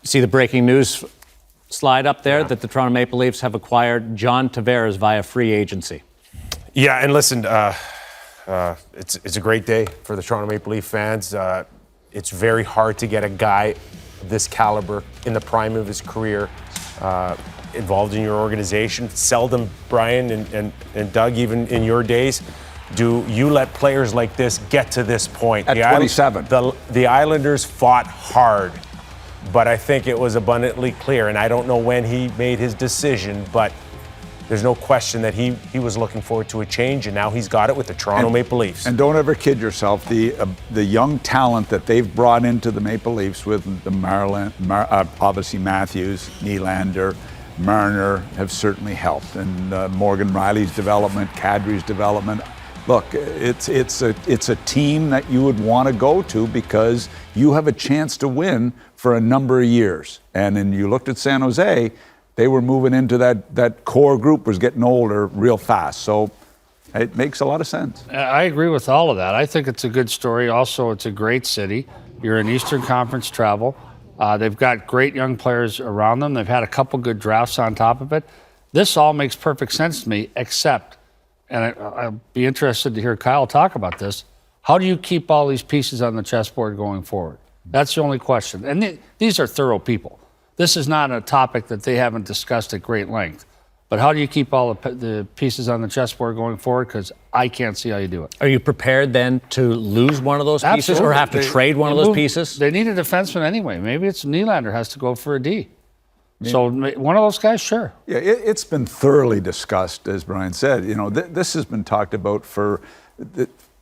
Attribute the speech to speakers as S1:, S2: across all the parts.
S1: See the breaking news slide up there that the Toronto Maple Leafs have acquired John Tavares via free agency.
S2: Yeah, and listen, it's a great day for the Toronto Maple Leaf fans. It's very hard to get a guy of this caliber in the prime of his career involved in your organization. Seldom, Brian and Doug, even in your days, do you let players like this get to this point.
S3: At 27.
S2: The Islanders fought hard, but I think it was abundantly clear, and I don't know when he made his decision, but there's no question that he was looking forward to a change, and now he's got it with the Toronto Maple Leafs.
S3: And don't ever kid yourself. The young talent that they've brought into the Maple Leafs with the obviously Matthews, Nylander, Marner have certainly helped, and Morgan Riley's development, Kadri's development. Look, it's a team that you would want to go to because you have a chance to win for a number of years. And then you looked at San Jose, they were moving into that core group was getting older real fast. So it makes a lot of sense.
S4: I agree with all of that. I think it's a good story. Also, it's a great city. You're in Eastern Conference travel. They've got great young players around them. They've had a couple good drafts on top of it. This all makes perfect sense to me, except, and I'll be interested to hear Kyle talk about this, how do you keep all these pieces on the chessboard going forward? That's the only question. And these are thorough people. This is not a topic that they haven't discussed at great length. But how do you keep all the pieces on the chessboard going forward? Because I can't see how you do it.
S1: Are you prepared then to lose one of those pieces?
S4: Absolutely.
S1: Or have to trade one of those pieces?
S4: They need a defenseman anyway. Maybe it's Nylander has to go for a D. So one of those guys, sure.
S3: Yeah, it's been thoroughly discussed, as Brian said. You know, this has been talked about for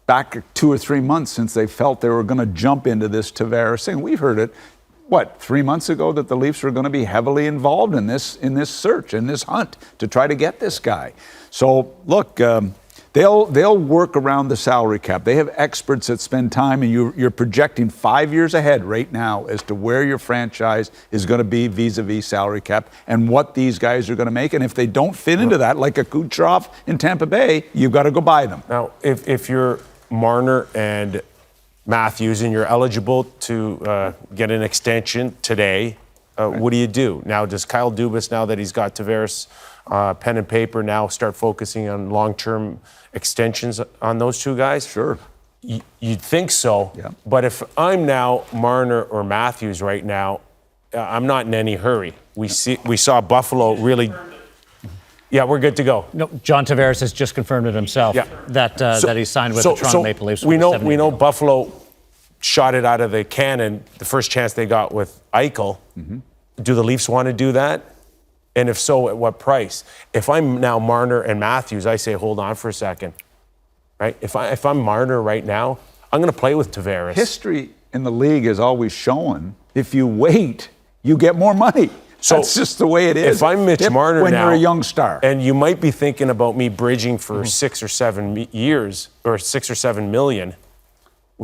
S3: back 2 or 3 months since they felt they were going to jump into this Tavares thing. We've heard it, 3 months ago, that the Leafs were going to be heavily involved in this search, in this hunt to try to get this guy. So look, they'll work around the salary cap. They have experts that spend time, and you're projecting 5 years ahead right now as to where your franchise is going to be vis-a-vis salary cap and what these guys are going to make. And if they don't fit into that, like a Kucherov in Tampa Bay, you've got to go buy them.
S2: Now, if you're Marner and Matthews and you're eligible to get an extension today, what do you do? Now, does Kyle Dubas, now that he's got Tavares pen and paper, now start focusing on long-term extensions on those two guys?
S3: Sure.
S2: You'd think so.
S3: Yeah.
S2: But if I'm now Marner or Matthews right now, I'm not in any hurry. We saw Buffalo really. Yeah, we're good to go.
S1: No, John Tavares has just confirmed it himself that he signed with the Toronto Maple Leafs.
S2: We know Buffalo shot it out of the cannon the first chance they got with Eichel. Mm-hmm. Do the Leafs want to do that? And if so, at what price? If I'm now Marner and Matthews, I say hold on for a second. Right? If I'm Marner right now, I'm going to play with Tavares.
S3: History in the league has always shown if you wait, you get more money. So that's just the way it is.
S2: If I'm Mitch Marner
S3: when
S2: now,
S3: you're a young star,
S2: and you might be thinking about me bridging for 6 or 7 years or 6 or 7 million,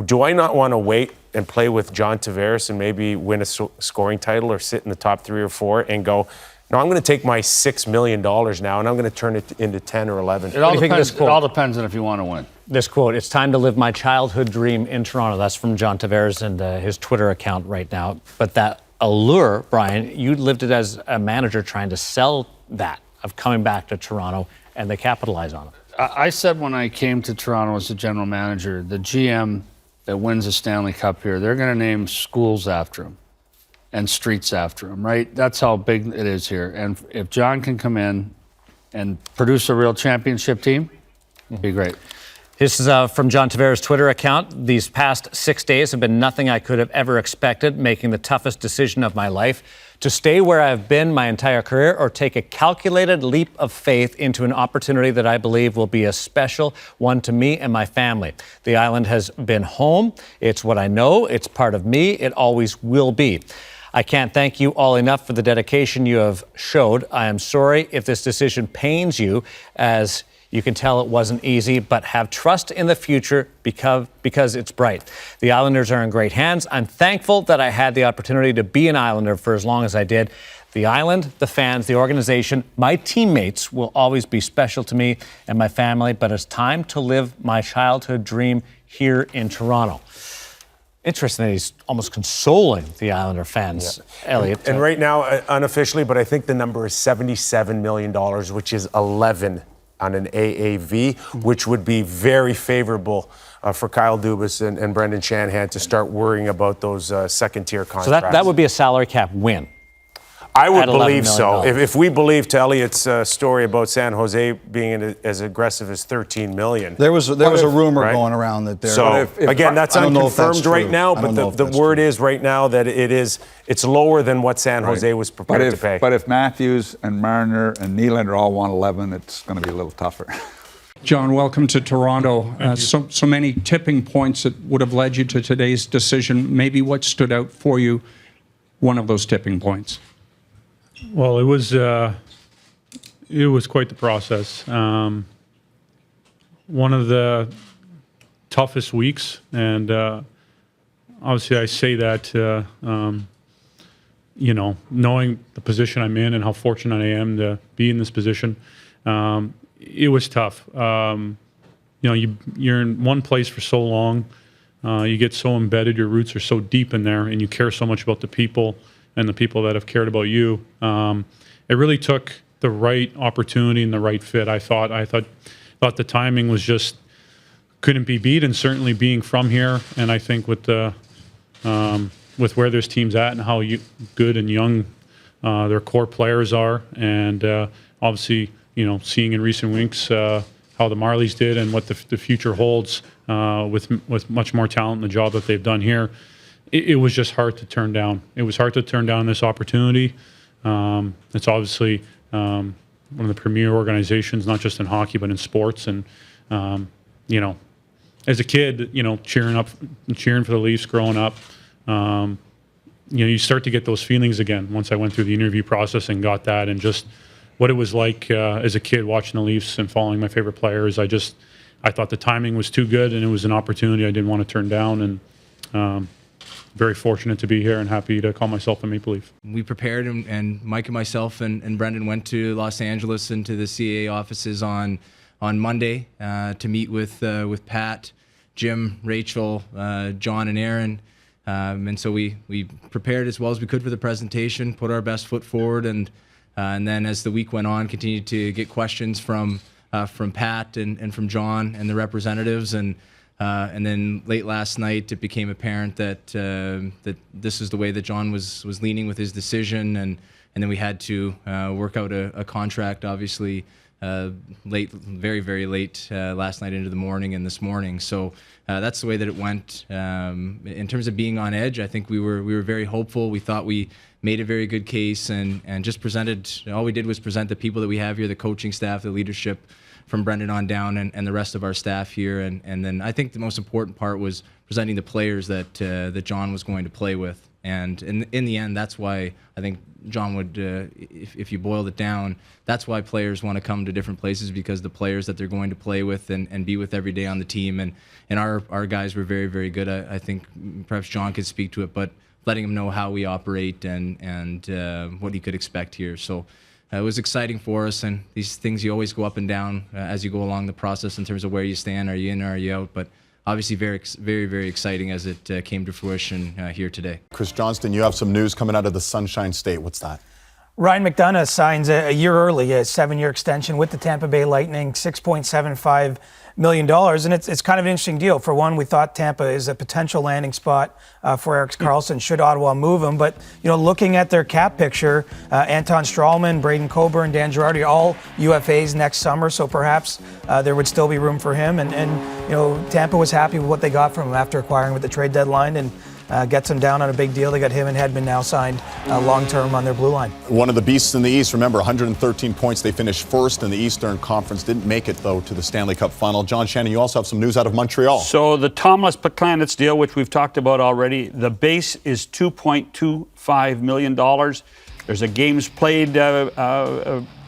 S2: do I not want to wait and play with John Tavares and maybe win a scoring title or sit in the top 3 or 4 and go, no, I'm going to take my $6 million now and I'm going to turn it into 10 or 11.
S4: It all depends on if you want to win.
S1: This quote, "It's time to live my childhood dream in Toronto." That's from John Tavares and his Twitter account right now. But that allure, Brian, you lived it as a manager trying to sell that, of coming back to Toronto, and they capitalize on it.
S4: I said when I came to Toronto as a general manager, the GM that wins the Stanley Cup here, they're going to name schools after him and streets after him, right? That's how big it is here. And if John can come in and produce a real championship team, it'd be great.
S1: This is from John Tavares' Twitter account. "These past 6 days have been nothing I could have ever expected, making the toughest decision of my life. To stay where I've been my entire career or take a calculated leap of faith into an opportunity that I believe will be a special one to me and my family. The island has been home. It's what I know. It's part of me. It always will be. I can't thank you all enough for the dedication you have showed. I am sorry if this decision pains you, as you can tell it wasn't easy, but have trust in the future because it's bright. The Islanders are in great hands. I'm thankful that I had the opportunity to be an Islander for as long as I did. The island, the fans, the organization, my teammates will always be special to me and my family, but it's time to live my childhood dream here in Toronto." Interesting that he's almost consoling the Islander fans, Elliot.
S2: And right now, unofficially, but I think the number is $77 million, which is 11 on an AAV, which would be very favorable for Kyle Dubas and Brendan Shanahan to start worrying about those second-tier contracts.
S1: So that would be a salary cap win.
S2: I would believe
S1: $11
S2: so.
S1: million.
S2: If we believe to Elliot's story about San Jose being as aggressive as $13 million.
S5: There was a rumor
S2: right?
S5: going around that there.
S2: So again, that's
S5: I don't know if that's
S2: unconfirmed right
S5: true.
S2: now,
S5: I don't know
S2: but
S5: if
S2: the
S5: that's
S2: word
S5: true.
S2: is right now that it's lower than what San Jose was prepared to pay.
S3: But if Matthews and Marner and Nylander all want 11, it's going to be a little tougher.
S6: John, welcome to Toronto. So many tipping points that would have led you to today's decision. Maybe what stood out for you, one of those tipping points?
S7: Well, it was quite the process. One of the toughest weeks, and obviously I say that knowing the position I'm in and how fortunate I am to be in this position. It was tough. You're in one place for so long. You get so embedded. Your roots are so deep in there, and you care so much about the people and the people that have cared about you. It really took the right opportunity and the right fit. I thought the timing was just couldn't be beat, and certainly being from here, and I think with where this team's at and how good and young their core players are, and obviously seeing in recent weeks how the Marlies did and what the future holds with much more talent in the job that they've done here. It was just hard to turn down. It was hard to turn down this opportunity. It's obviously one of the premier organizations, not just in hockey, but in sports. And, as a kid, cheering for the Leafs growing up, you start to get those feelings again once I went through the interview process and got that, and just what it was like as a kid watching the Leafs and following my favorite players. I thought the timing was too good, and it was an opportunity I didn't want to turn down. And very fortunate to be here and happy to call myself a Maple Leaf.
S8: We prepared, and Mike and myself and Brendan went to Los Angeles and to the CAA offices on Monday to meet with Pat, Jim, Rachel, John, and Aaron. And so we prepared as well as we could for the presentation, put our best foot forward, and then as the week went on, continued to get questions from Pat and from John and the representatives, and then late last night it became apparent that this is the way that John was leaning with his decision, and then we had to work out a contract, obviously late, very, very late last night into the morning and this morning. So that's the way that it went. In terms of being on edge, I think we were very hopeful. We thought we made a very good case, and just presented. All we did was present the people that we have here, the coaching staff, the leadership from Brendan on down, and the rest of our staff here. And then I think the most important part was presenting the players that John was going to play with. And in the end, that's why I think John would, if you boiled it down, that's why players want to come to different places, because the players that they're going to play with and be with every day on the team. And our guys were very, very good. I think perhaps John could speak to it, but letting him know how we operate and what he could expect here. So it was exciting for us, and these things, you always go up and down as you go along the process in terms of where you stand. Are you in or are you out? But obviously very, very, very exciting as it came to fruition here today.
S9: Chris Johnston, you have some news coming out of the Sunshine State. What's that?
S10: Ryan McDonough signs a year early, a 7-year extension with the Tampa Bay Lightning, $6.75 million. And it's kind of an interesting deal. For one, we thought Tampa is a potential landing spot for Erik Karlsson should Ottawa move him. But, looking at their cap picture, Anton Strawman, Braden Coburn, Dan Girardi, all UFAs next summer. So perhaps there would still be room for him. And Tampa was happy with what they got from him after acquiring with the trade deadline, and gets him down on a big deal. They got him and Hedman now signed long-term on their blue line.
S9: One of the beasts in the East, remember, 113 points. They finished first in the Eastern Conference. Didn't make it, though, to the Stanley Cup final. John Shannon, you also have some news out of Montreal.
S11: So the Thomas Planets deal, which we've talked about already, the base is $2.25 million. There's a games played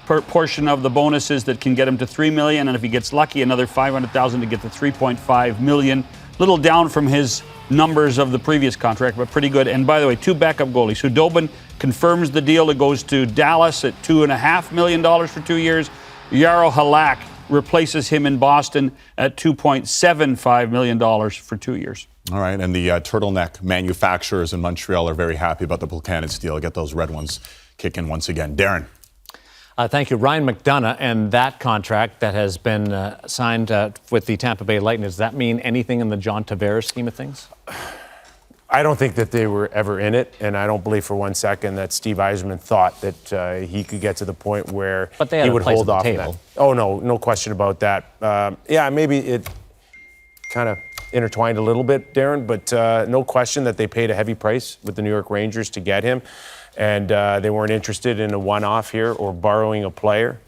S11: portion of the bonuses that can get him to $3 million, and if he gets lucky, another $500,000 to get to $3.5 million. Little down from his numbers of the previous contract, but pretty good. And by the way, 2 backup goalies. Hudobin confirms the deal. It goes to Dallas at $2.5 million for 2 years. Jaro Halak replaces him in Boston at $2.75 million for 2 years.
S9: All right, and the turtleneck manufacturers in Montreal are very happy about the Plekanec deal. Get those red ones kicking once again. Darren.
S1: Thank you. Ryan McDonough and that contract that has been signed with the Tampa Bay Lightning, does that mean anything in the John Tavares scheme of things?
S2: I don't think that they were ever in it, and I don't believe for one second that Steve Yzerman thought that he could get to the point where he would hold off on that. Oh, no question about that. Yeah, maybe it kind of intertwined a little bit, Darren, but no question that they paid a heavy price with the New York Rangers to get him, and they weren't interested in a one-off here or borrowing a player.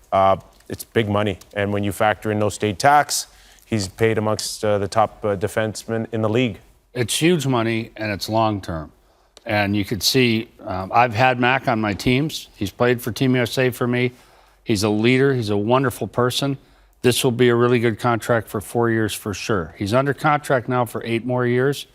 S2: It's big money, and when you factor in no state tax, he's paid amongst the top defensemen in the league.
S4: It's huge money, and it's long-term. And you could see, I've had Mac on my teams. He's played for Team USA for me. He's a leader. He's a wonderful person. This will be a really good contract for 4 years for sure. He's under contract now for 8 more years.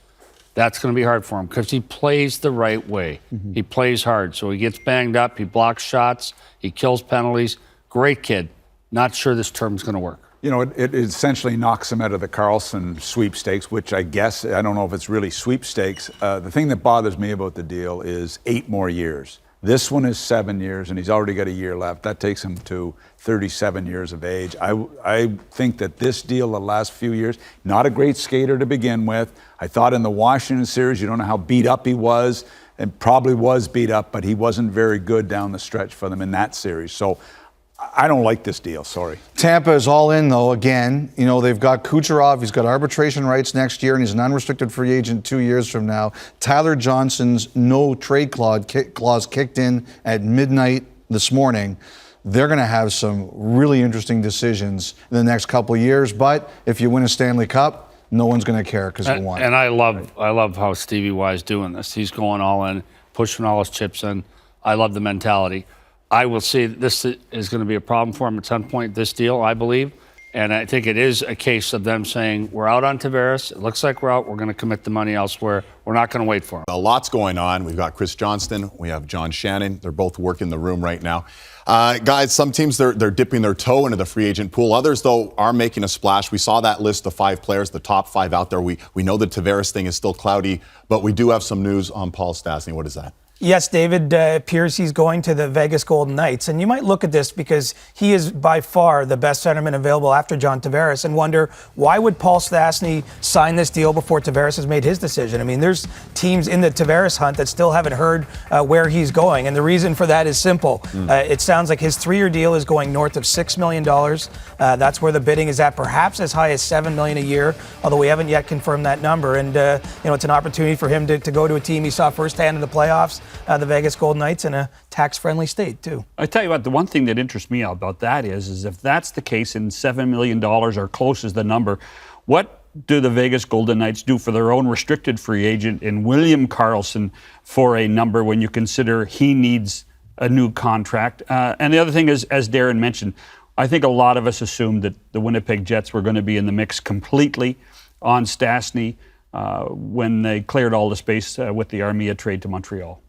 S4: That's going to be hard for him because he plays the right way. Mm-hmm. He plays hard. So he gets banged up. He blocks shots. He kills penalties. Great kid. Not sure this term's going to work.
S3: You know, it essentially knocks him out of the Carlson sweepstakes, which I guess, I don't know if it's really sweepstakes. The thing that bothers me about the deal is 8 more years. This one is 7 years, and he's already got a year left. That takes him to 37 years of age. I think that this deal, the last few years, not a great skater to begin with. I thought in the Washington series, you don't know how beat up he was, and probably was beat up, but he wasn't very good down the stretch for them in that series. So I don't like this deal, sorry.
S5: Tampa is all in, though, again. You know, they've got Kucherov. He's got arbitration rights next year, and he's an unrestricted free agent 2 years from now. Tyler Johnson's no-trade clause kicked in at midnight this morning. They're going to have some really interesting decisions in the next couple of years. But if you win a Stanley Cup, no one's going to care because you won.
S4: And I love how Stevie Y's doing this. He's going all in, pushing all his chips in. I love the mentality. I will see this is going to be a problem for him at some point, this deal, I believe. And I think it is a case of them saying, we're out on Tavares. It looks like we're out. We're going to commit the money elsewhere. We're not going to wait for him.
S9: A lot's going on. We've got Chris Johnston. We have John Shannon. They're both working the room right now. Guys, some teams, they're dipping their toe into the free agent pool. Others, though, are making a splash. We saw that list of 5 players, the top 5 out there. We know the Tavares thing is still cloudy, but we do have some news on Paul Stastny. What is that?
S10: Yes, David, appears he's going to the Vegas Golden Knights. And you might look at this because he is by far the best centerman available after John Tavares and wonder, why would Paul Stastny sign this deal before Tavares has made his decision? I mean, there's teams in the Tavares hunt that still haven't heard where he's going. And the reason for that is simple. It sounds like his 3-year deal is going north of $6 million. That's where the bidding is at, perhaps as high as $7 million a year, although we haven't yet confirmed that number. And, it's an opportunity for him to go to a team he saw firsthand in the playoffs. The Vegas Golden Knights in a tax-friendly state, too.
S11: I tell you what, the one thing that interests me about that is if that's the case and $7 million or close is the number, what do the Vegas Golden Knights do for their own restricted free agent in William Karlsson for a number when you consider he needs a new contract? And the other thing is, as Darren mentioned, I think a lot of us assumed that the Winnipeg Jets were going to be in the mix completely on Stastny when they cleared all the space with the Armia trade to Montreal.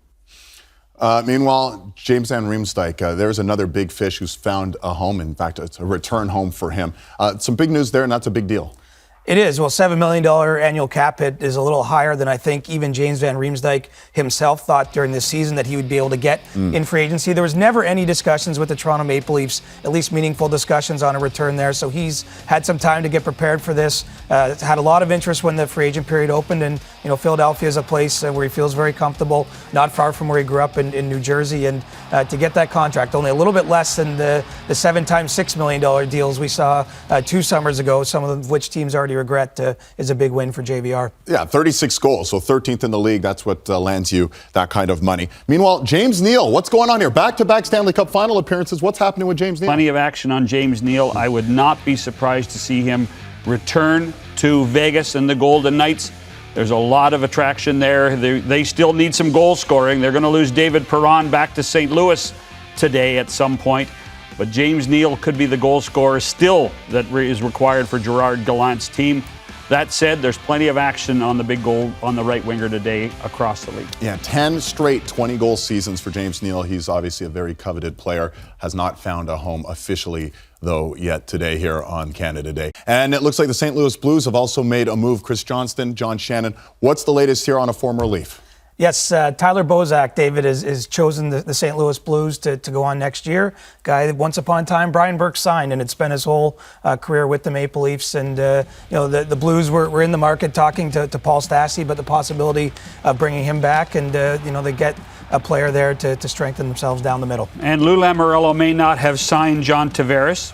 S9: Meanwhile, James Van Riemsdyk, there's another big fish who's found a home. In fact, it's a return home for him. Some big news there, and that's a big deal.
S10: It is. Well, $7 million annual cap hit is a little higher than I think even James Van Riemsdyk himself thought during this season that he would be able to get in free agency. There was never any discussions with the Toronto Maple Leafs, at least meaningful discussions on a return there. So he's had some time to get prepared for this. Had a lot of interest when the free agent period opened. And, Philadelphia is a place where he feels very comfortable, not far from where he grew up in New Jersey. And to get that contract, only a little bit less than the 7 times $6 million deals we saw 2 summers ago, some of which teams already regret, is a big win for JVR.
S9: Yeah, 36 goals, so 13th in the league. That's what lands you that kind of money. Meanwhile, James Neal, what's going on here? Back-to-back Stanley Cup final appearances. What's happening with James Neal?
S11: Plenty of action on James Neal. I would not be surprised to see him return to Vegas and the Golden Knights. There's a lot of attraction there. They still need some goal scoring. They're going to lose David Perron back to St. Louis today at some point. But James Neal could be the goal scorer still that is required for Gerard Gallant's team. That said, there's plenty of action on the big goal on the right winger today across the league.
S9: Yeah, 10 straight 20-goal seasons for James Neal. He's obviously a very coveted player. Has not found a home officially, though, yet today here on Canada Day. And it looks like the St. Louis Blues have also made a move. Chris Johnston, John Shannon. What's the latest here on a former Leaf?
S10: Yes, Tyler Bozak, David, is chosen the St. Louis Blues to go on next year. Guy that once upon a time Brian Burke signed, and it's been his whole career with the Maple Leafs. And the Blues were in the market talking to Paul Stastny about the possibility of bringing him back, and they get a player there to strengthen themselves down the middle.
S11: And Lou Lamoriello may not have signed John Tavares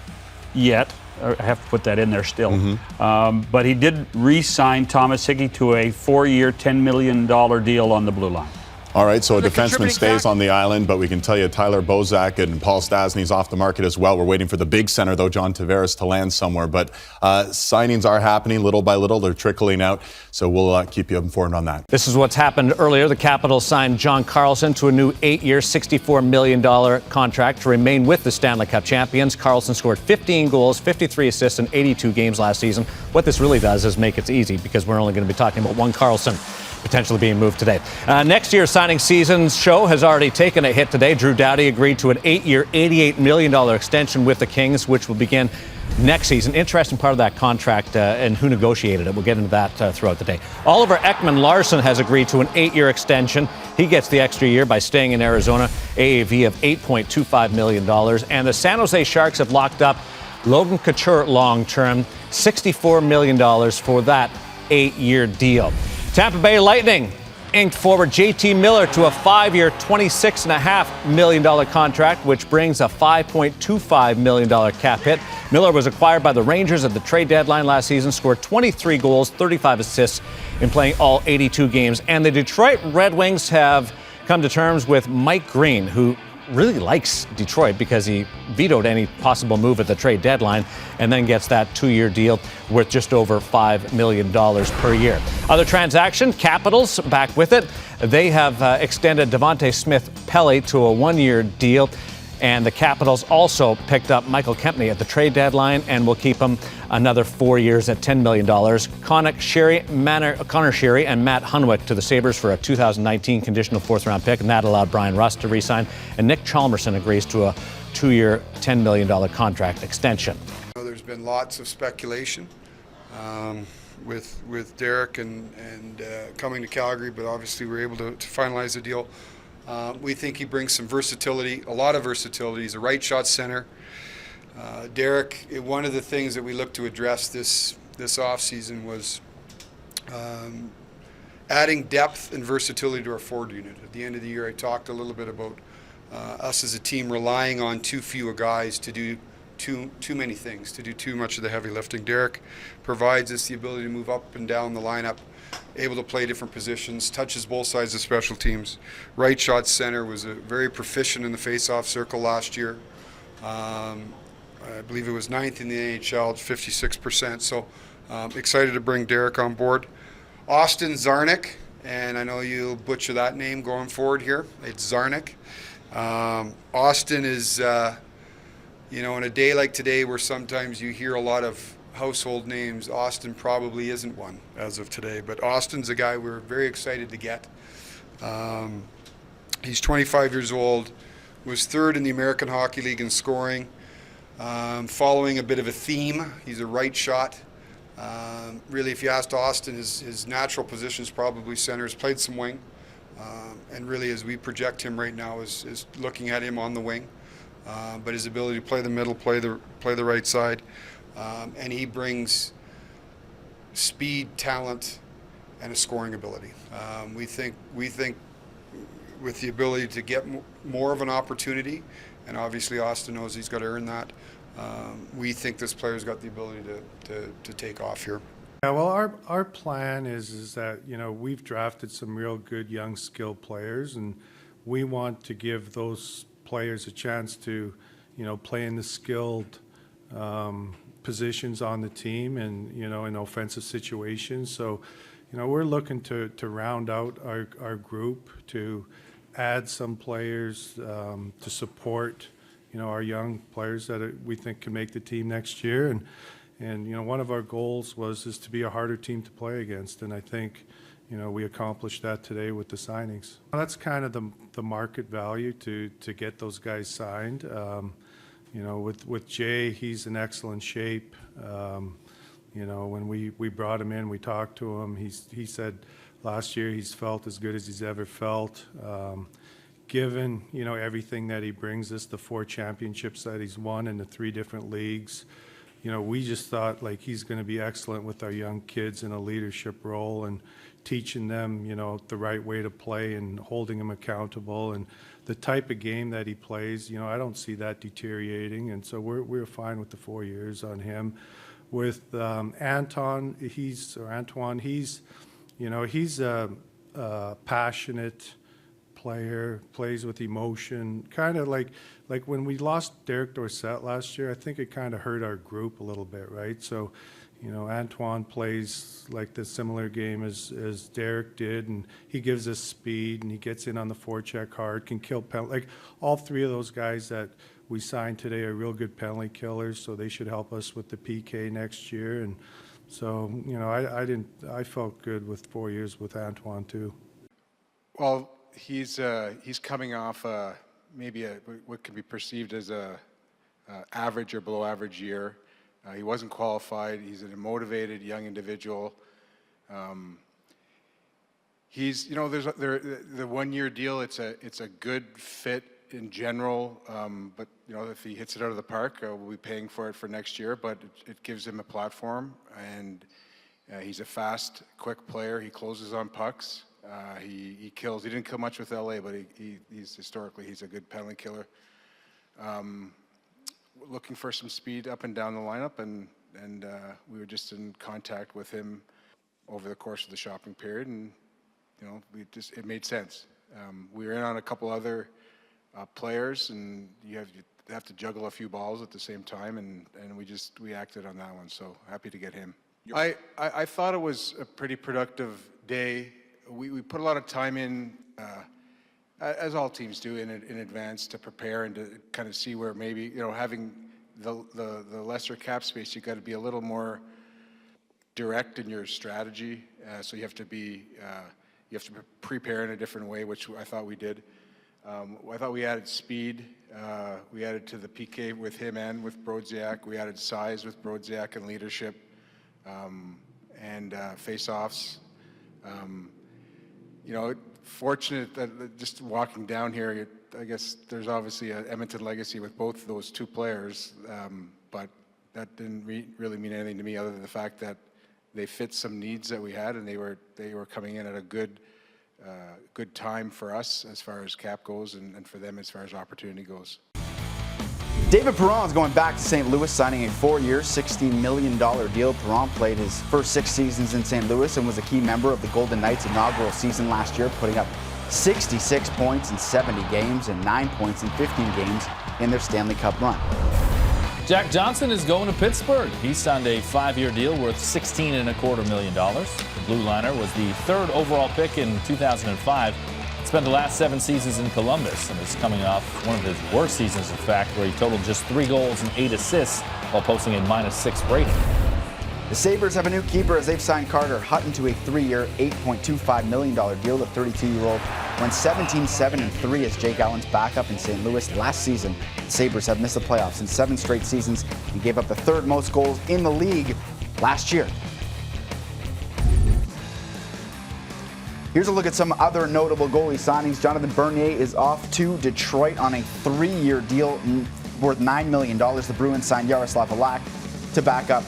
S11: yet. I have to put that in there still. But he did re-sign Thomas Hickey to a 4-year, $10 million deal on the blue line.
S9: All right, so a defenseman stays on the island, but we can tell you Tyler Bozak and Paul Stastny's off the market as well. We're waiting for the big center, though, John Tavares, to land somewhere. But signings are happening little by little. They're trickling out, so we'll keep you informed on that.
S1: This is what's happened earlier. The Capitals signed John Carlson to a new 8-year, $64 million contract to remain with the Stanley Cup champions. Carlson scored 15 goals, 53 assists in 82 games last season. What this really does is make it easy, because we're only going to be talking about one Carlson potentially being moved today. Next year's signing season's show has already taken a hit today. Drew Doughty agreed to an 8-year, $88 million extension with the Kings, which will begin next season. Interesting part of that contract and who negotiated it. We'll get into that throughout the day. Oliver Ekman-Larsson has agreed to an 8-year extension. He gets the extra year by staying in Arizona, AAV of $8.25 million. And the San Jose Sharks have locked up Logan Couture long-term, $64 million for that 8-year deal. Tampa Bay Lightning inked forward JT Miller to a 5-year, $26.5 million contract, which brings a $5.25 million cap hit. Miller was acquired by the Rangers at the trade deadline last season, scored 23 goals, 35 assists in playing all 82 games. And the Detroit Red Wings have come to terms with Mike Green, who really likes Detroit because he vetoed any possible move at the trade deadline, and then gets that 2-year deal worth just over $5 million per year. Other transaction, Capitals back with it. They have extended Devontae Smith-Pelly to a 1-year deal. And the Capitals also picked up Michael Kempny at the trade deadline and will keep him another 4 years at $10 million. Connor Sherry and Matt Hunwick to the Sabres for a 2019 conditional 4th-round pick, and that allowed Brian Rust to re-sign. And Nick Chalmerson agrees to a 2-year, $10 million contract extension.
S12: There's been lots of speculation with Derek and coming to Calgary, but obviously we were able to finalize the deal. We think he brings some versatility, a lot of versatility. He's a right shot center. Derek, one of the things that we looked to address this offseason was adding depth and versatility to our forward unit. At the end of the year, I talked a little bit about us as a team relying on too few guys to do too many things, to do too much of the heavy lifting. Derek provides us the ability to move up and down the lineup, able to play different positions, touches both sides of special teams. Right shot center, was very proficient in the face-off circle last year. I believe it was 9th in the NHL, 56%. So excited to bring Derek on board. Austin Czarnik, and I know you'll butcher that name going forward here. It's Czarnik. Austin is, on a day like today where sometimes you hear a lot of household names, Austin probably isn't one as of today, but Austin's a guy we're very excited to get. He's 25 years old, was 3rd in the American Hockey League in scoring, following a bit of a theme. He's a right shot. Really, if you asked Austin, his natural position is probably center. He's played some wing, and really as we project him right now is looking at him on the wing, but his ability to play the middle, play the right side. And he brings speed, talent, and a scoring ability. We think with the ability to get more of an opportunity, and obviously Austin knows he's got to earn that, we think this player's got the ability to take off here.
S13: Yeah, well, our plan is that, we've drafted some real good young skilled players, and we want to give those players a chance to, play in the skilled positions on the team and, in offensive situations. So, we're looking to round out our group, to add some players to support, our young players that we think can make the team next year. And, one of our goals is to be a harder team to play against. And I think, we accomplished that today with the signings. That's kind of the market value to get those guys signed. With Jay, he's in excellent shape. When we brought him in, we talked to him. He said last year he's felt as good as he's ever felt. Given, everything that he brings us, the 4 championships that he's won in the 3 different leagues, we just thought like he's going to be excellent with our young kids in a leadership role and teaching them, the right way to play and holding them accountable. And the type of game that he plays, I don't see that deteriorating. And so we're fine with the 4 years on him. With Antoine, he's a passionate player, plays with emotion, kind of like when we lost Derek Dorsett last year, I think it kind of hurt our group a little bit, right? So, Antoine plays like the similar game as Derek did, and he gives us speed, and he gets in on the forecheck hard, can kill penalty. Like all 3 of those guys that we signed today are real good penalty killers, so they should help us with the PK next year. And so, I felt good with 4 years with Antoine too.
S14: Well, he's coming off maybe what could be perceived as a average or below average year. He wasn't qualified. He's a motivated young individual. There's the 1-year deal. It's a good fit in general, but if he hits it out of the park, we'll be paying for it for next year. But it gives him a platform, and he's a fast, quick player. He closes on pucks. He kills. He didn't kill much with LA, but he's historically a good penalty killer. Looking for some speed up and down the lineup, and we were just in contact with him over the course of the shopping period, and it made sense. We were in on a couple other players, and you have to juggle a few balls at the same time, and we acted on that one. So happy to get him. I thought it was a pretty productive day. We put a lot of time in, as all teams do, in advance to prepare and to kind of see where maybe having the lesser cap space, you got to be a little more direct in your strategy. So you have to prepare in a different way, which I thought we did. I thought we added speed. We added to the PK with him and with Brodziak. We added size with Brodziak and leadership, and face-offs. Fortunate that just walking down here, I guess there's obviously an Edmonton legacy with both those 2 players, but that didn't really mean anything to me other than the fact that they fit some needs that we had, and they were coming in at a good time for us as far as cap goes, and for them as far as opportunity goes.
S15: David Perron is going back to St. Louis, signing a 4-year, $16 million deal. Perron played his first 6 seasons in St. Louis and was a key member of the Golden Knights' inaugural season last year, putting up 66 points in 70 games and 9 points in 15 games in their Stanley Cup run.
S16: Jack Johnson is going to Pittsburgh. He signed a 5-year deal worth $16.25 million. The Blue Liner was the 3rd overall pick in 2005. Spent the last 7 seasons in Columbus and is coming off one of his worst seasons, in fact, where he totaled just 3 goals and 8 assists while posting a -6 rating.
S15: The Sabres have a new keeper as they've signed Carter Hutton to a 3-year, $8.25 million deal. The 32-year-old went 17-7-3 as Jake Allen's backup in St. Louis last season. The Sabres have missed the playoffs in 7 straight seasons and gave up the 3rd most goals in the league last year. Here's a look at some other notable goalie signings. Jonathan Bernier is off to Detroit on a 3-year deal worth $9 million. The Bruins signed Yaroslav Halak to back up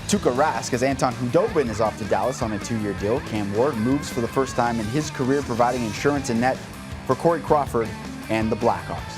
S15: Tuukka Rask as Anton Khudobin is off to Dallas on a 2-year deal. Cam Ward moves for the first time in his career, providing insurance and net for Corey Crawford and the Blackhawks.